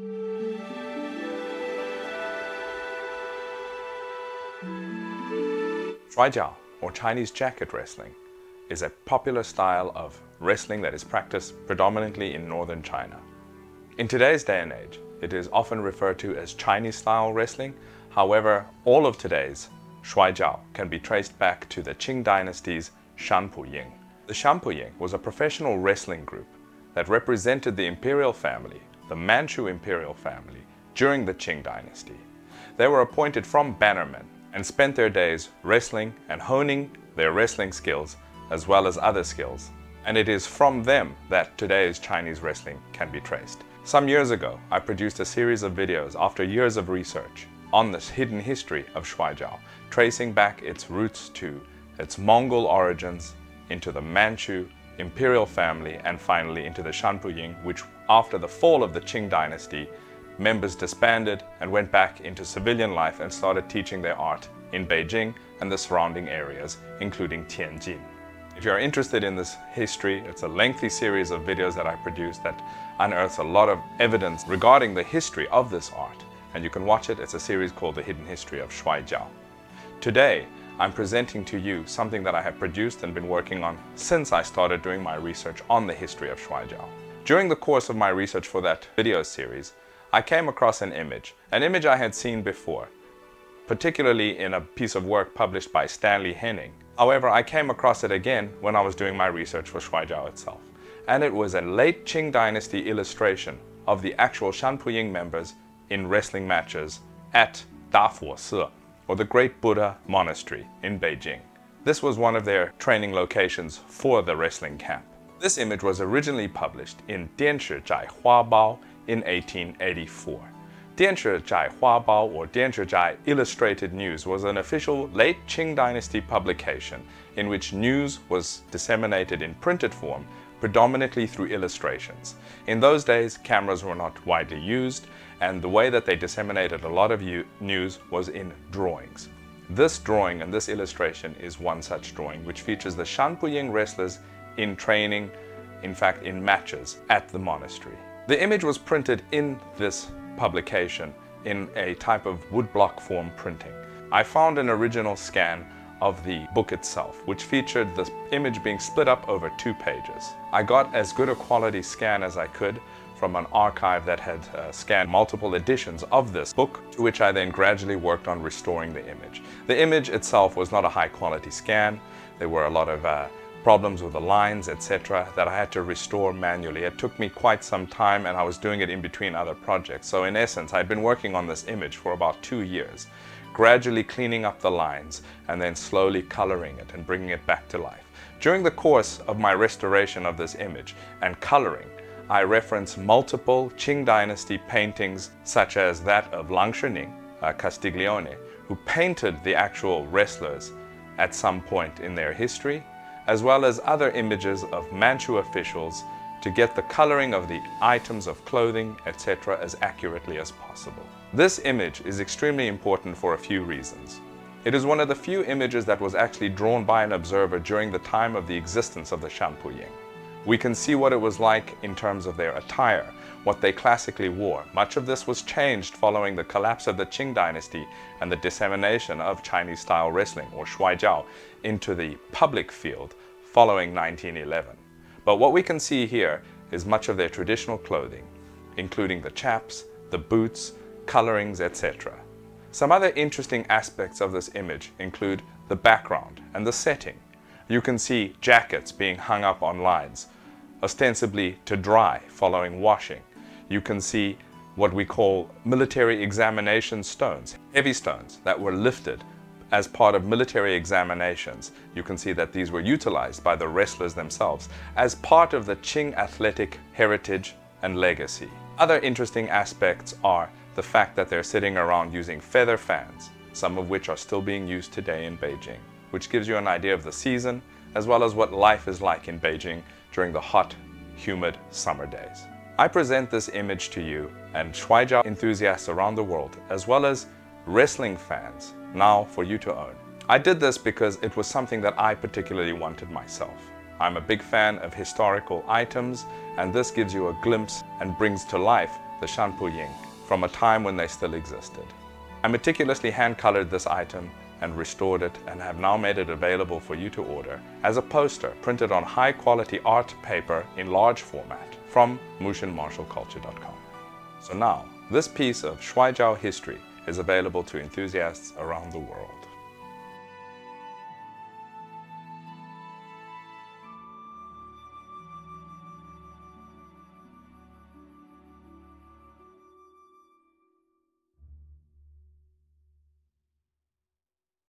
Shuai Jiao, or Chinese jacket wrestling, is a popular style of wrestling that is practiced predominantly in northern China. In today's day and age, it is often referred to as Chinese-style wrestling. However, all of today's Shuai Jiao can be traced back to the Qing dynasty's Shan Pu Ying. The Shan Pu Ying was a professional wrestling group that represented the Imperial family, the Manchu Imperial family, during the Qing dynasty. They were appointed from bannermen and spent their days wrestling and honing their wrestling skills as well as other skills. And it is from them that today's Chinese wrestling can be traced. Some years ago, I produced a series of videos after years of research on this hidden history of Shuai Jiao, tracing back its roots to its Mongol origins, into the Manchu Imperial family, and finally into the Shan Pu Ying, which after the fall of the Qing dynasty, members disbanded and went back into civilian life and started teaching their art in Beijing and the surrounding areas, including Tianjin. If you're interested in this history, it's a lengthy series of videos that I produced that unearths a lot of evidence regarding the history of this art, and you can watch it. It's a series called The Hidden History of Shuai Jiao. Today, I'm presenting to you something that I have produced and been working on since I started doing my research on the history of Shuai Jiao. During the course of my research for that video series, I came across an image I had seen before, particularly in a piece of work published by Stanley Henning. However, I came across it again when I was doing my research for Shuai Jiao itself. And it was a late Qing dynasty illustration of the actual Shan Pu Ying members in wrestling matches at Dafo Se, or the Great Buddha Monastery in Beijing. This was one of their training locations for the wrestling camp. This image was originally published in Dianshi Zhai Hua Bao in 1884. Dianshi Zhai Hua Bao, or Dianshi Zhai Illustrated News, was an official late Qing dynasty publication in which news was disseminated in printed form, predominantly through illustrations. In those days, cameras were not widely used, and the way that they disseminated a lot of news was in drawings. This drawing and this illustration is one such drawing, which features the Shan Pu Ying wrestlers in training, in fact in matches, at the monastery. The image was printed in this publication in a type of woodblock form printing. I found an original scan of the book itself, which featured the image being split up over 2 pages. I got as good a quality scan as I could from an archive that had scanned multiple editions of this book, to which I then gradually worked on restoring the image. The image itself was not a high quality scan. There were a lot of problems with the lines, etc., that I had to restore manually. It took me quite some time, and I was doing it in between other projects. So in essence, I'd been working on this image for about 2 years, gradually cleaning up the lines and then slowly coloring it and bringing it back to life. During the course of my restoration of this image and coloring, I reference multiple Qing dynasty paintings, such as that of Lang Shening, Castiglione, who painted the actual wrestlers at some point in their history, as well as other images of Manchu officials to get the coloring of the items of clothing, etc., as accurately as possible. This image is extremely important for a few reasons. It is one of the few images that was actually drawn by an observer during the time of the existence of the Shan Pu Ying. We can see what it was like in terms of their attire, what they classically wore. Much of this was changed following the collapse of the Qing dynasty and the dissemination of Chinese-style wrestling, or Shuai Jiao, into the public field following 1911. But what we can see here is much of their traditional clothing, including the chaps, the boots, colorings, etc. Some other interesting aspects of this image include the background and the setting. You can see jackets being hung up on lines, ostensibly to dry following washing. You can see what we call military examination stones, heavy stones that were lifted as part of military examinations. You can see that these were utilized by the wrestlers themselves as part of the Qing athletic heritage and legacy. Other interesting aspects are the fact that they're sitting around using feather fans, some of which are still being used today in Beijing, which gives you an idea of the season as well as what life is like in Beijing during the hot, humid summer days. I present this image to you and Shuai Jiao enthusiasts around the world, as well as wrestling fans, now for you to own. I did this because it was something that I particularly wanted myself. I'm a big fan of historical items, and this gives you a glimpse and brings to life the Shan Pu Ying, from a time when they still existed. I meticulously hand-colored this item and restored it, and have now made it available for you to order as a poster printed on high-quality art paper in large format from mushinmartialculture.com. So now, this piece of Shuai Jiao history is available to enthusiasts around the world.